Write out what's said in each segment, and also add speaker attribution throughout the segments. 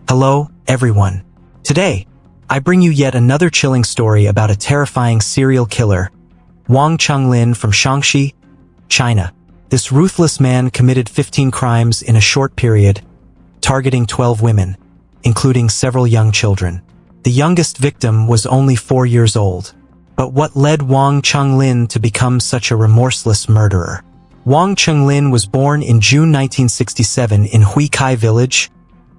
Speaker 1: Hello, everyone. Today, I bring you yet another chilling story about a terrifying serial killer, Wang Chunlin from Shaanxi, China. This ruthless man committed 15 crimes in a short period, targeting 12 women, including several young children. The youngest victim was only 4 years old. But what led Wang Chunlin to become such a remorseless murderer? Wang Chunlin was born in June 1967 in Huikai Village,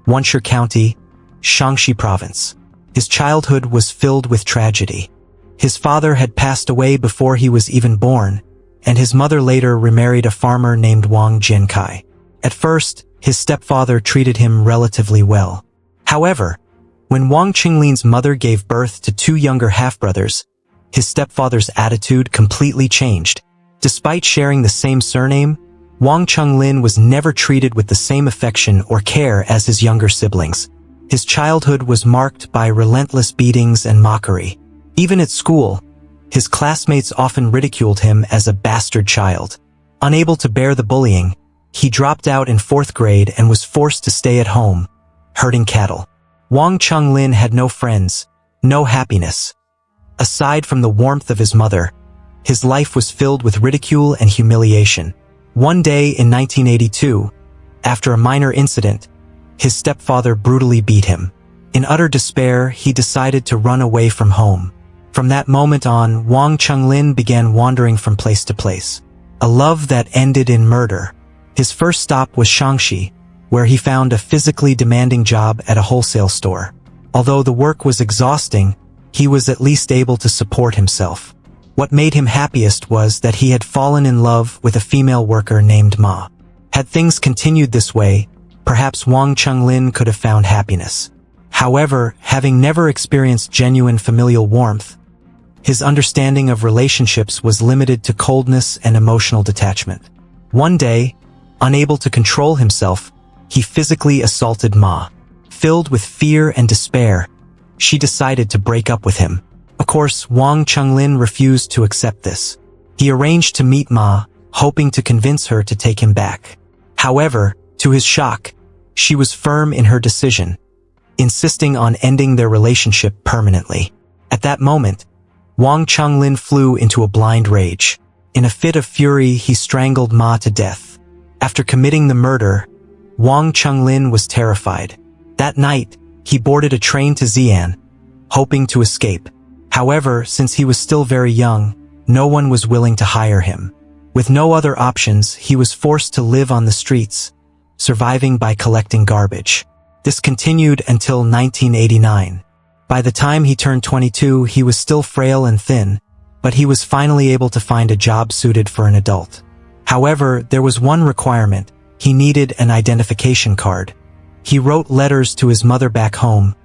Speaker 1: Wunshe County, Shaanxi Province. His childhood was filled with tragedy. His father had passed away before he was even born, and his mother later remarried a farmer named Wang Jiankai. At first, his stepfather treated him relatively well. However, when Wang Chunlin's mother gave birth to 2 younger half-brothers, his stepfather's attitude completely changed. Despite sharing the same surname, Wang Chunlin was never treated with the same affection or care as his younger siblings. His childhood was marked by relentless beatings and mockery. Even at school, his classmates often ridiculed him as a bastard child. Unable to bear the bullying, he dropped out in 4th grade and was forced to stay at home, herding cattle. Wang Chunlin had no friends, no happiness. Aside from the warmth of his mother, his life was filled with ridicule and humiliation. One day in 1982, after a minor incident, his stepfather brutally beat him. In utter despair, he decided to run away from home. From that moment on, Wang Chunlin began wandering from place to place. A love that ended in murder. His first stop was Shaanxi, where he found a physically demanding job at a wholesale store. Although the work was exhausting, he was at least able to support himself. What made him happiest was that he had fallen in love with a female worker named Ma. Had things continued this way, perhaps Wang Chunlin could have found happiness. However, having never experienced genuine familial warmth, his understanding of relationships was limited to coldness and emotional detachment. One day, unable to control himself, he physically assaulted Ma. Filled with fear and despair, she decided to break up with him. Of course, Wang Chunlin refused to accept this. He arranged to meet Ma, hoping to convince her to take him back. However, to his shock, she was firm in her decision, insisting on ending their relationship permanently. At that moment, Wang Chunlin flew into a blind rage. In a fit of fury, he strangled Ma to death. After committing the murder, Wang Chunlin was terrified. That night, he boarded a train to Xi'an, hoping to escape. However, since he was still very young, no one was willing to hire him. With no other options, he was forced to live on the streets, surviving by collecting garbage. This continued until 1989. By the time he turned 22, he was still frail and thin, but he was finally able to find a job suited for an adult. However, there was one requirement: he needed an identification card. He wrote letters to his mother back home,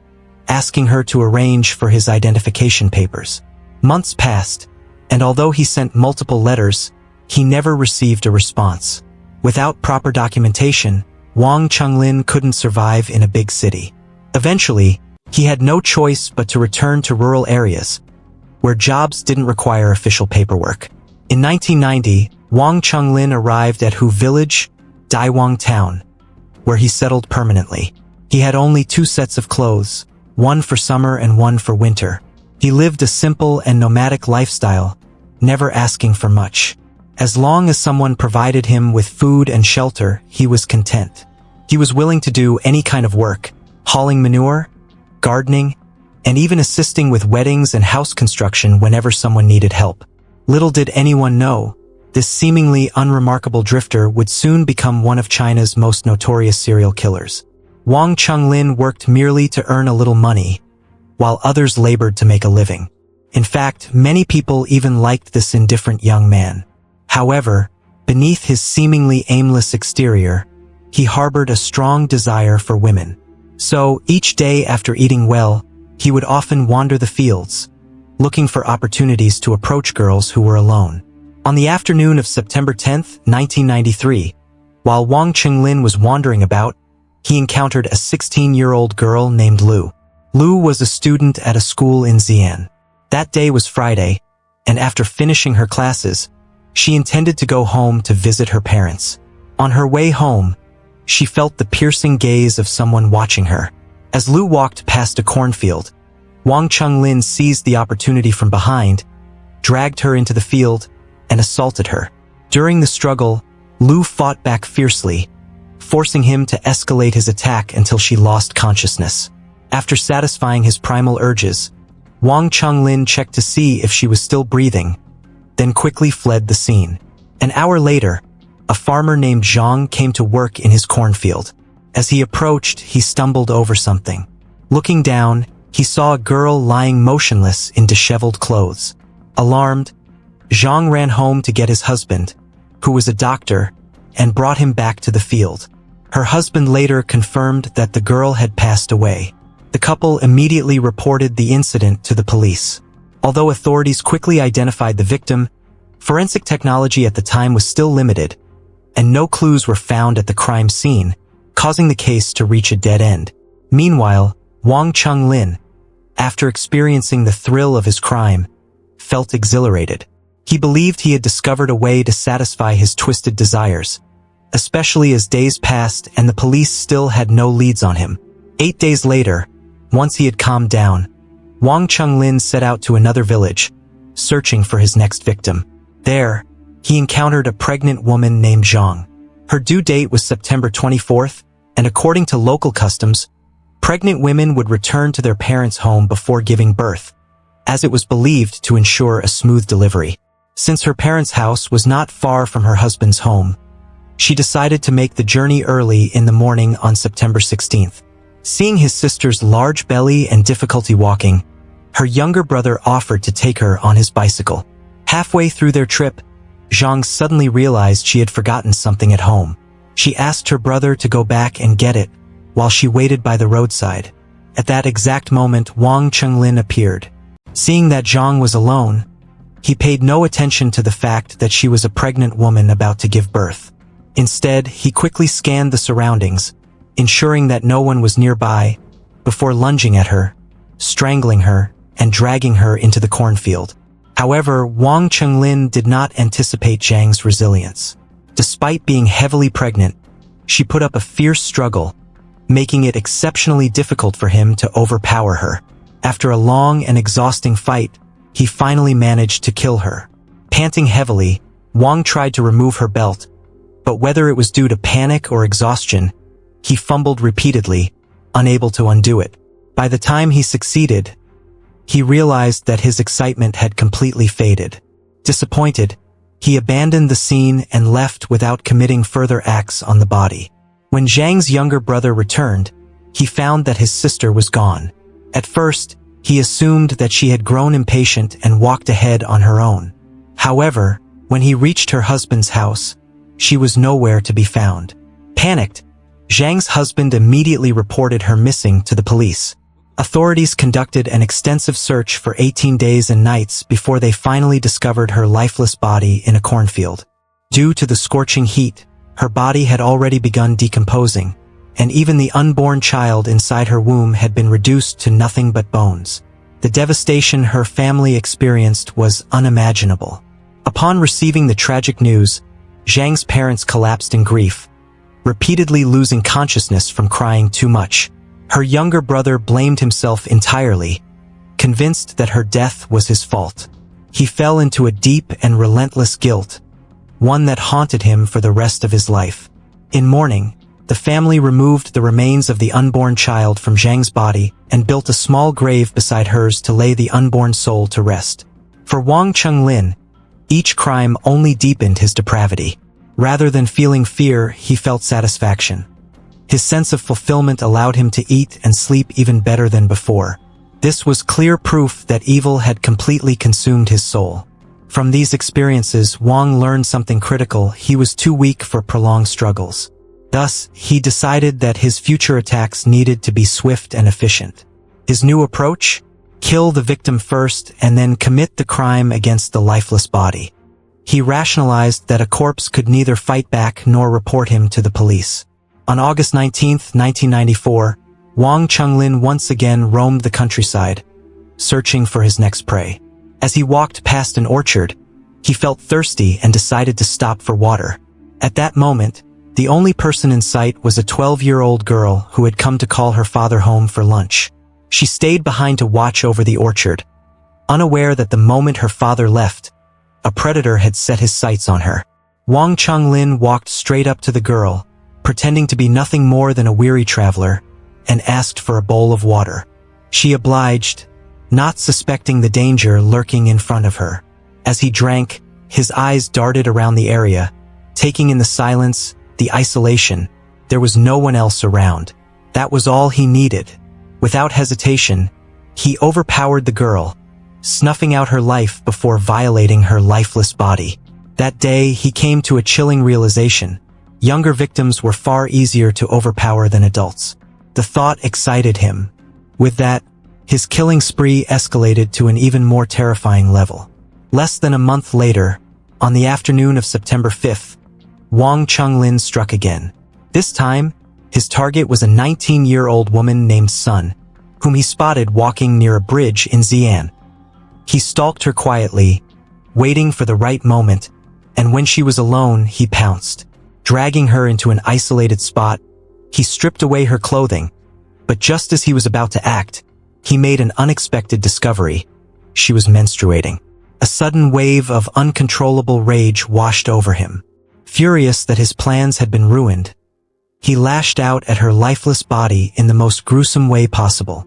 Speaker 1: asking her to arrange for his identification papers. Months passed, and although he sent multiple letters, he never received a response. Without proper documentation, Wang Chunlin couldn't survive in a big city. Eventually, he had no choice but to return to rural areas, where jobs didn't require official paperwork. In 1990, Wang Chunlin arrived at Hu Village, Daiwang Town, where he settled permanently. He had only 2 sets of clothes, one for summer and one for winter. He lived a simple and nomadic lifestyle, never asking for much. As long as someone provided him with food and shelter, he was content. He was willing to do any kind of work, hauling manure, gardening, and even assisting with weddings and house construction whenever someone needed help. Little did anyone know, this seemingly unremarkable drifter would soon become one of China's most notorious serial killers. Wang Chunlin worked merely to earn a little money, while others labored to make a living. In fact, many people even liked this indifferent young man. However, beneath his seemingly aimless exterior, he harbored a strong desire for women. So, each day after eating well, he would often wander the fields, looking for opportunities to approach girls who were alone. On the afternoon of September 10, 1993, while Wang Chunlin was wandering about, he encountered a 16-year-old girl named Lu. Lu was a student at a school in Xi'an. That day was Friday, and after finishing her classes, she intended to go home to visit her parents. On her way home, she felt the piercing gaze of someone watching her. As Lu walked past a cornfield, Wang Chunlin seized the opportunity from behind, dragged her into the field, and assaulted her. During the struggle, Lu fought back fiercely, forcing him to escalate his attack until she lost consciousness. After satisfying his primal urges, Wang Chunlin checked to see if she was still breathing, then quickly fled the scene. An hour later, a farmer named Zhang came to work in his cornfield. As he approached, he stumbled over something. Looking down, he saw a girl lying motionless in disheveled clothes. Alarmed, Zhang ran home to get his husband, who was a doctor, and brought him back to the field. Her husband later confirmed that the girl had passed away. The couple immediately reported the incident to the police. Although authorities quickly identified the victim, forensic technology at the time was still limited, and no clues were found at the crime scene, causing the case to reach a dead end. Meanwhile, Wang Chunlin, after experiencing the thrill of his crime, felt exhilarated. He believed he had discovered a way to satisfy his twisted desires, especially as days passed and the police still had no leads on him. 8 days later, once he had calmed down, Wang Chunlin set out to another village, searching for his next victim. There, he encountered a pregnant woman named Zhang. Her due date was September 24th, and according to local customs, pregnant women would return to their parents' home before giving birth, as it was believed to ensure a smooth delivery. Since her parents' house was not far from her husband's home, she decided to make the journey early in the morning on September 16th. Seeing his sister's large belly and difficulty walking, her younger brother offered to take her on his bicycle. Halfway through their trip, Zhang suddenly realized she had forgotten something at home. She asked her brother to go back and get it, while she waited by the roadside. At that exact moment, Wang Chunlin appeared. Seeing that Zhang was alone, he paid no attention to the fact that she was a pregnant woman about to give birth. Instead, he quickly scanned the surroundings, ensuring that no one was nearby, before lunging at her, strangling her, and dragging her into the cornfield. However, Wang Chunlin did not anticipate Zhang's resilience. Despite being heavily pregnant, she put up a fierce struggle, making it exceptionally difficult for him to overpower her. After a long and exhausting fight, he finally managed to kill her. Panting heavily, Wang tried to remove her belt, but whether it was due to panic or exhaustion, he fumbled repeatedly, unable to undo it. By the time he succeeded, he realized that his excitement had completely faded. Disappointed, he abandoned the scene and left without committing further acts on the body. When Zhang's younger brother returned, he found that his sister was gone. At first, he assumed that she had grown impatient and walked ahead on her own. However, when he reached her husband's house, she was nowhere to be found. Panicked, Zhang's husband immediately reported her missing to the police. Authorities conducted an extensive search for 18 days and nights before they finally discovered her lifeless body in a cornfield. Due to the scorching heat, her body had already begun decomposing, and even the unborn child inside her womb had been reduced to nothing but bones. The devastation her family experienced was unimaginable. Upon receiving the tragic news, Zhang's parents collapsed in grief, repeatedly losing consciousness from crying too much. Her younger brother blamed himself entirely, convinced that her death was his fault. He fell into a deep and relentless guilt, one that haunted him for the rest of his life. In mourning, the family removed the remains of the unborn child from Zhang's body and built a small grave beside hers to lay the unborn soul to rest. For Wang Chunlin, each crime only deepened his depravity. Rather than feeling fear, he felt satisfaction. His sense of fulfillment allowed him to eat and sleep even better than before. This was clear proof that evil had completely consumed his soul. From these experiences, Wang learned something critical: he was too weak for prolonged struggles. Thus, he decided that his future attacks needed to be swift and efficient. His new approach? Kill the victim first and then commit the crime against the lifeless body. He rationalized that a corpse could neither fight back nor report him to the police. On August 19, 1994, Wang Chunlin once again roamed the countryside, searching for his next prey. As he walked past an orchard, he felt thirsty and decided to stop for water. At that moment, The only person in sight was a 12-year-old girl who had come to call her father home for lunch. She stayed behind to watch over the orchard, unaware that the moment her father left, a predator had set his sights on her. Wang Chonglin walked straight up to the girl, pretending to be nothing more than a weary traveler, and asked for a bowl of water. She obliged, not suspecting the danger lurking in front of her. As he drank, his eyes darted around the area, taking in the silence, the isolation. There was no one else around. That was all he needed. Without hesitation, he overpowered the girl, snuffing out her life before violating her lifeless body. That day, he came to a chilling realization. Younger victims were far easier to overpower than adults. The thought excited him. With that, his killing spree escalated to an even more terrifying level. Less than a month later, on the afternoon of September 5th, Wang Chonglin struck again. This time, his target was a 19-year-old woman named Sun, whom he spotted walking near a bridge in Xi'an. He stalked her quietly, waiting for the right moment, and when she was alone, he pounced. Dragging her into an isolated spot, he stripped away her clothing, but just as he was about to act, he made an unexpected discovery. She was menstruating. A sudden wave of uncontrollable rage washed over him. Furious that his plans had been ruined, he lashed out at her lifeless body in the most gruesome way possible.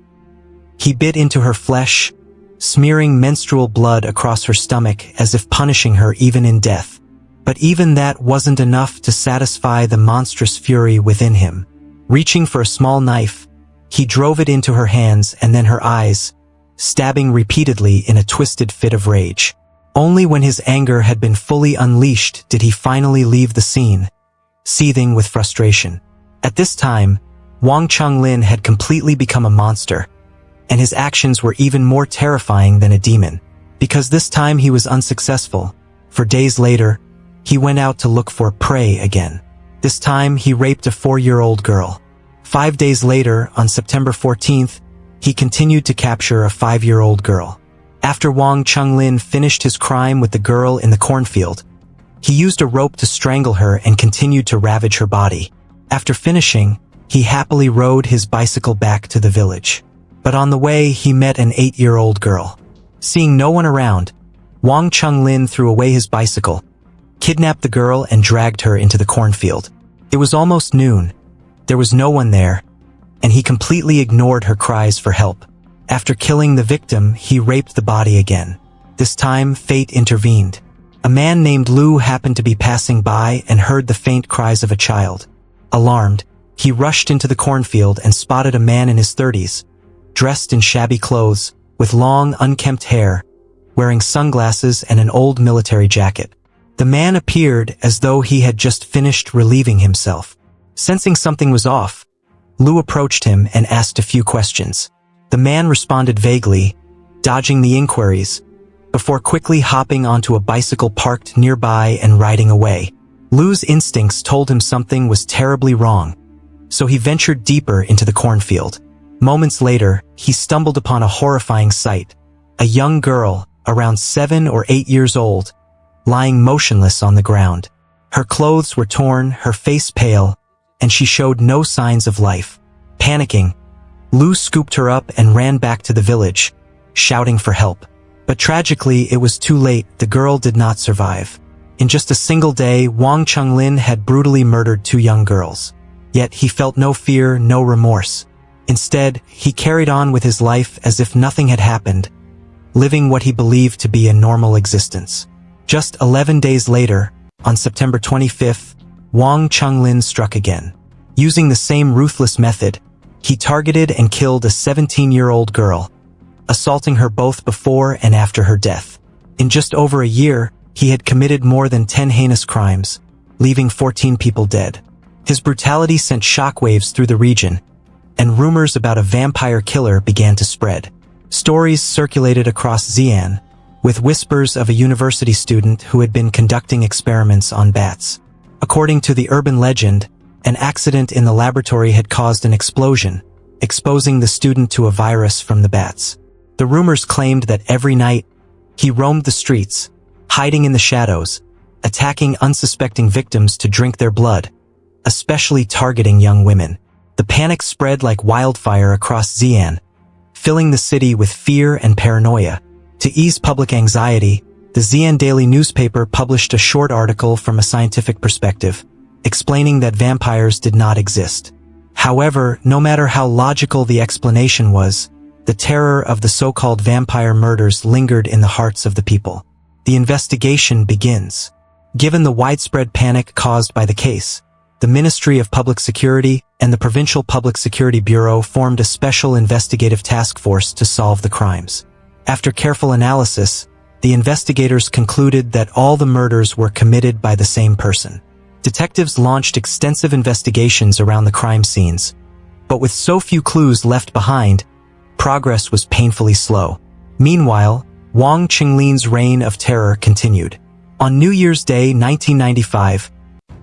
Speaker 1: He bit into her flesh, smearing menstrual blood across her stomach as if punishing her even in death. But even that wasn't enough to satisfy the monstrous fury within him. Reaching for a small knife, he drove it into her hands and then her eyes, stabbing repeatedly in a twisted fit of rage. Only when his anger had been fully unleashed did he finally leave the scene, seething with frustration. At this time, Wang Chonglin had completely become a monster, and his actions were even more terrifying than a demon. Because this time he was unsuccessful, for days later, he went out to look for prey again. This time he raped a 4-year-old girl. 5 days later, on September 14th, he continued to capture a 5-year-old girl. After Wang Chonglin finished his crime with the girl in the cornfield, he used a rope to strangle her and continued to ravage her body. After finishing, he happily rode his bicycle back to the village. But on the way, he met an 8-year-old girl. Seeing no one around, Wang Chonglin threw away his bicycle, kidnapped the girl and dragged her into the cornfield. It was almost noon. There was no one there, and he completely ignored her cries for help. After killing the victim, he raped the body again. This time, fate intervened. A man named Lu happened to be passing by and heard the faint cries of a child. Alarmed, he rushed into the cornfield and spotted a man in his 30s, dressed in shabby clothes, with long, unkempt hair, wearing sunglasses and an old military jacket. The man appeared as though he had just finished relieving himself. Sensing something was off, Lu approached him and asked a few questions. The man responded vaguely, dodging the inquiries, before quickly hopping onto a bicycle parked nearby and riding away. Lu's instincts told him something was terribly wrong, so he ventured deeper into the cornfield. Moments later, he stumbled upon a horrifying sight. A young girl, around 7 or 8 years old, lying motionless on the ground. Her clothes were torn, her face pale, and she showed no signs of life. Panicking, Lu scooped her up and ran back to the village, shouting for help. But tragically, it was too late. The girl did not survive. In just a single day, Wang Chonglin had brutally murdered 2 young girls. Yet he felt no fear, no remorse. Instead, he carried on with his life as if nothing had happened, living what he believed to be a normal existence. Just 11 days later, on September 25th, Wang Chonglin struck again. Using the same ruthless method, he targeted and killed a 17-year-old girl, assaulting her both before and after her death. In just over a year, he had committed more than 10 heinous crimes, leaving 14 people dead. His brutality sent shockwaves through the region, and rumors about a vampire killer began to spread. Stories circulated across Xi'an, with whispers of a university student who had been conducting experiments on bats. According to the urban legend, an accident in the laboratory had caused an explosion, exposing the student to a virus from the bats. The rumors claimed that every night, he roamed the streets, hiding in the shadows, attacking unsuspecting victims to drink their blood, especially targeting young women. The panic spread like wildfire across Xi'an, filling the city with fear and paranoia. To ease public anxiety, the Xi'an daily newspaper published a short article from a scientific perspective, explaining that vampires did not exist. However, no matter how logical the explanation was, the terror of the so-called vampire murders lingered in the hearts of the people. The investigation begins. Given the widespread panic caused by the case, the Ministry of Public Security and the Provincial Public Security Bureau formed a special investigative task force to solve the crimes. After careful analysis, the investigators concluded that all the murders were committed by the same person. Detectives launched extensive investigations around the crime scenes, but with so few clues left behind, progress was painfully slow. Meanwhile, Wang Qinglin's reign of terror continued. On New Year's Day 1995,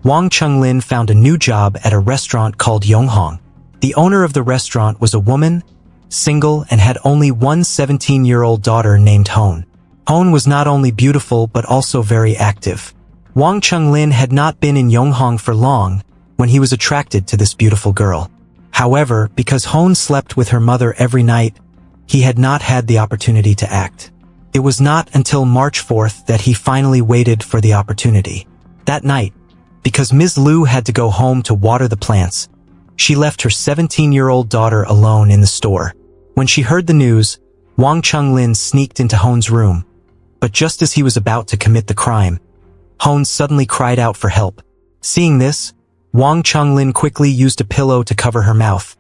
Speaker 1: Wang Qinglin found a new job at a restaurant called Yonghong. The owner of the restaurant was a woman, single, and had only one 17-year-old daughter named Hone. Hone was not only beautiful but also very active. Wang Qinglin had not been in Yonghong for long when he was attracted to this beautiful girl. However, because Hone slept with her mother every night, he had not had the opportunity to act. It was not until March 4th that he finally waited for the opportunity. That night, because Ms. Liu had to go home to water the plants, she left her 17-year-old daughter alone in the store. When she heard the news, Wang Qinglin sneaked into Hone's room. But just as he was about to commit the crime, Hone suddenly cried out for help. Seeing this, Wang Qinglin quickly used a pillow to cover her mouth,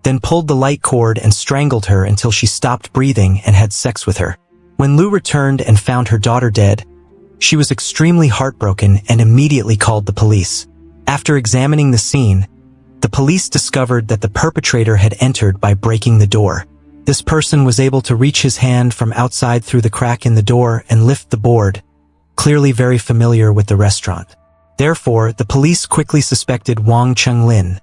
Speaker 1: then pulled the light cord and strangled her until she stopped breathing and had sex with her. When Liu returned and found her daughter dead, she was extremely heartbroken and immediately called the police. After examining the scene, the police discovered that the perpetrator had entered by breaking the door. This person was able to reach his hand from outside through the crack in the door and lift the board, clearly very familiar with the restaurant. Therefore, the police quickly suspected Wang Qinglin,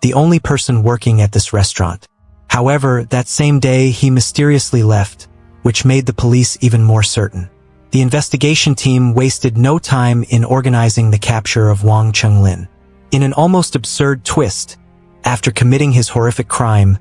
Speaker 1: the only person working at this restaurant. However, that same day he mysteriously left, which made the police even more certain. The investigation team wasted no time in organizing the capture of Wang Qinglin. In an almost absurd twist, after committing his horrific crime,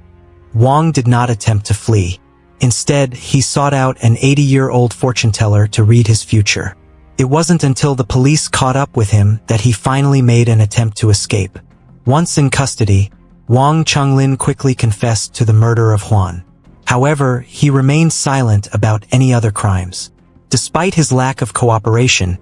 Speaker 1: Wang did not attempt to flee. Instead, he sought out an 80-year-old fortune teller to read his future. It wasn't until the police caught up with him that he finally made an attempt to escape. Once in custody, Wang Qinglin quickly confessed to the murder of Huan. However, he remained silent about any other crimes. Despite his lack of cooperation,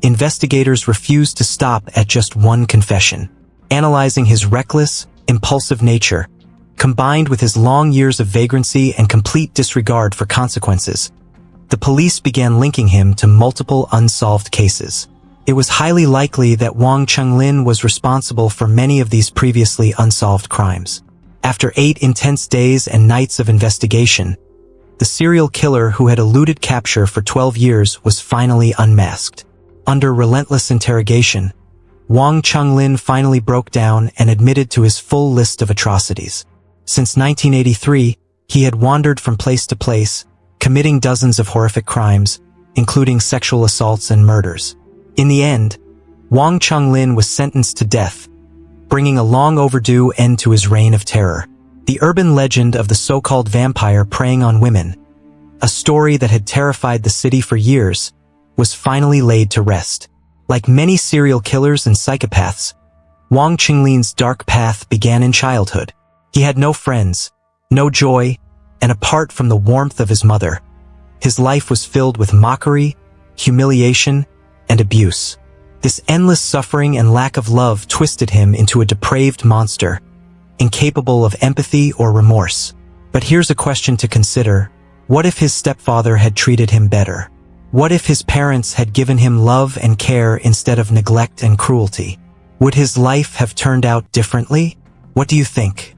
Speaker 1: investigators refused to stop at just one confession. Analyzing his reckless, impulsive nature, combined with his long years of vagrancy and complete disregard for consequences, the police began linking him to multiple unsolved cases. It was highly likely that Wang Qinglin was responsible for many of these previously unsolved crimes. After 8 intense days and nights of investigation, the serial killer who had eluded capture for 12 years was finally unmasked. Under relentless interrogation, Wang Qinglin finally broke down and admitted to his full list of atrocities. Since 1983, he had wandered from place to place, committing dozens of horrific crimes, including sexual assaults and murders. In the end, Wang Qinglin was sentenced to death, bringing a long overdue end to his reign of terror. The urban legend of the so-called vampire preying on women, a story that had terrified the city for years, was finally laid to rest. Like many serial killers and psychopaths, Wang Qinglin's dark path began in childhood. He had no friends, no joy, and apart from the warmth of his mother, his life was filled with mockery, humiliation, and abuse. This endless suffering and lack of love twisted him into a depraved monster, incapable of empathy or remorse. But here's a question to consider. What if his stepfather had treated him better? What if his parents had given him love and care instead of neglect and cruelty? Would his life have turned out differently? What do you think?